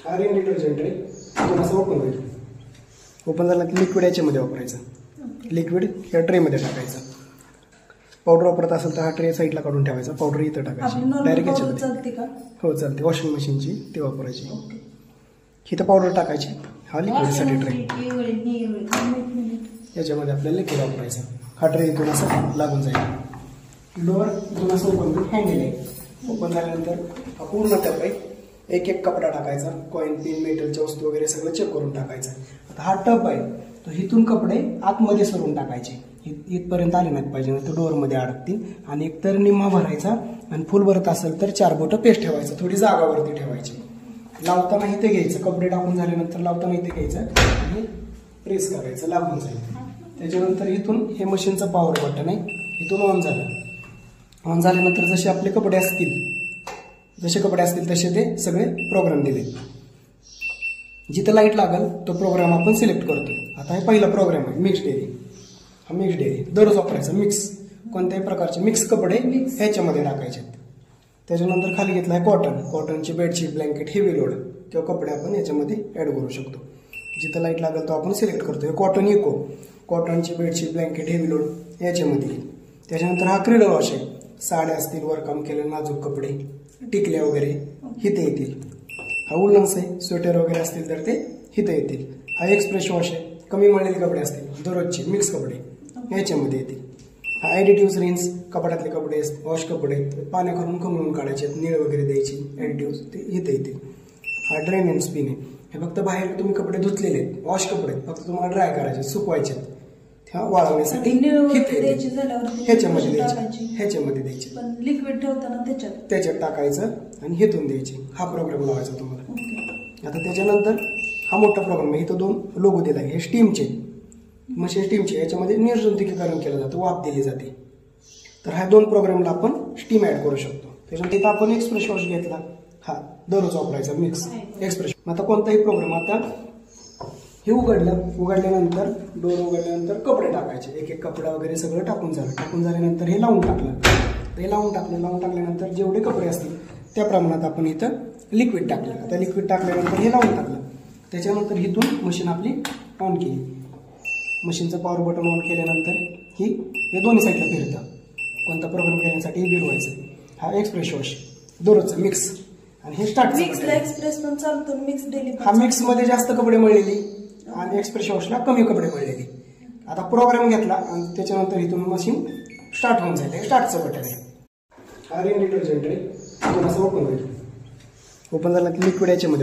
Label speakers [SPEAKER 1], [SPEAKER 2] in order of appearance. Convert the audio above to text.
[SPEAKER 1] हा रिन डिटर्जंट आहे, तो असं ओपन होईल. ओपन झाला की लिक्विड याच्यामध्ये वापरायचं. लिक्विड या ट्रेमध्ये टाकायचं. पावडर वापरत असेल तर हा ट्रे साईडला काढून ठेवायचा. पावडर इथं टाकायची डायरेक्ट याच्यामध्ये. हो चालते. वॉशिंग मशीनची ती वापरायची. इथं पावडर टाकायची. हा लिक्विडसाठी ट्रे. याच्यामध्ये आपल्याला लिक्विड वापरायचं. हा ट्रे इथून असं लागून जाईल. डोअर इथून असं ओपन होईल. हँडल आहे. ओपन झाल्यानंतर हा पूर्ण टप आहे. एक एक कपडा टाकायचा. कॉइन पिन मेटलच्या वस्तू वगैरे सगळं चेक करून टाकायचं. आता हा टप आहे तो इथून कपडे आतमध्ये सरून टाकायचे. इथपर्यंत आले नाहीत पाहिजे, तर डोअरमध्ये अडकतील. आणि एकतर निम्मा भरायचा आणि फुल भरत असेल तर 4 बोटं पेस्ट ठेवायचं. थोडी जागावरती ठेवायची. लावताना इथे घ्यायचं. कपडे टाकून झाल्यानंतर लावताना इथे घ्यायचं आणि प्रेस करायचं. लागून जाईल. त्याच्यानंतर इथून हे मशीनचं पॉवर बटन आहे. इथून ऑन झालं. ऑन झाल्यानंतर जसे आपले कपडे असतील तसे ते सगळे प्रोग्राम दिले. जिथं लाईट लागल तो प्रोग्राम आपण सिलेक्ट करतो. आता हे पहिला प्रोग्राम आहे मिक्स डेअरी. हा मिक्स डेअरी दररोज वापरायचा. मिक्स कोणत्याही प्रकारचे मिक्स कपडे ह्याच्यामध्ये टाकायचे. त्याच्यानंतर खाली घेतला आहे कॉटनची बेडशीट, ब्लँकेट, हेवी लोड किंवा कपडे आपण याच्यामध्ये ऍड करू शकतो. जिथं लाईट लागेल तो आपण सिलेक्ट करतो. कॉटन इको, कॉटनची बेडशीट, ब्लँकेट, हेवी लोड याच्यामध्ये येईल. त्याच्यानंतर हा क्रीडल वॉश आहे. साड्या असतील, वरकाम केलेले नाजूक कपडे, टिकल्या वगैरे हिथे येतील. हा उलन्स आहे. स्वेटर वगैरे असतील तर ते हिथे येतील. हा एक्सप्रेस वॉश आहे. कमी मळलेले कपडे असतील दररोजचे मिक्स कपडे याच्यामध्ये येतील. हा ॲडिटिव्ह रिन्स, कपड्यातले कपडे, वॉश कपडे पाण्याखालून कमळून काढायचे, नीळ वगैरे द्यायची, ॲडिटिव्ह ते इथे येतील. हा ड्रेन अँड स्पिन आहे. हे फक्त बाहेर तुम्ही कपडे धुतलेले आहेत, वॉश कपडे फक्त तुम्हाला ड्राय करायचे, सुकवायचे, त्या वाळवण्यासाठी ह्याच्यामध्ये द्यायचे.
[SPEAKER 2] लिक्विड ठेवताना
[SPEAKER 1] त्याच्यात टाकायचं आणि हेतून द्यायचे. हा प्रोग्राम लावायचा तुम्हाला. आता त्याच्यानंतर हा मोठा प्रोग्राम आहे. इथं 2 लोगो दिला आहे. हे स्टीमचे मशीन, स्टीमचे याच्यामध्ये निर्जंतुकीकरण केलं जातं, वाफ दिली जाते. तर ह्या 2 प्रोग्रामला आपण स्टीम ऍड करू शकतो. त्याच्यानंतर इथं आपण एक्सप्रेस वॉश घेतला. हा दररोज वापरायचा मिक्स एक्सप्रेस. आता कोणताही प्रोग्राम, आता हे उघडल्यानंतर डोर उघडल्यानंतर कपडे टाकायचे. एक एक कपडा वगैरे सगळं टाकून झाल्यानंतर हे लावून टाकल्यानंतर जेवढे कपडे असतील त्या प्रमाणात आपण इथं लिक्विड टाकलं. आता लिक्विड टाकल्यानंतर हे लावून टाकलं. त्याच्यानंतर इथून मशीन आपली ऑन केली. मशीनचं पॉवर बटन ऑन केल्यानंतर हे दोन्ही साईडला फिरतं. कोणता प्रोग्राम करण्यासाठी हे फिरवायचं. हा एक्सप्रेस वॉश दररोजचा मिक्स. आणि हे स्टार्ट.
[SPEAKER 2] एक्सप्रेस पण चालतो, मिक्स डेली.
[SPEAKER 1] हा मिक्स मध्ये जास्त कपडे मळलेली आणि एक्सप्रेस वॉशला कमी कपडे मळलेली. आता प्रोग्राम घेतला आणि त्याच्यानंतर इथून मशीन स्टार्ट होऊन जाईल. स्टार्टचं बटन आहे. हा रिन डिटर्जंट आहे. तो असं ओपन होईल. ओपन झाला की लिक्विड याच्यामध्ये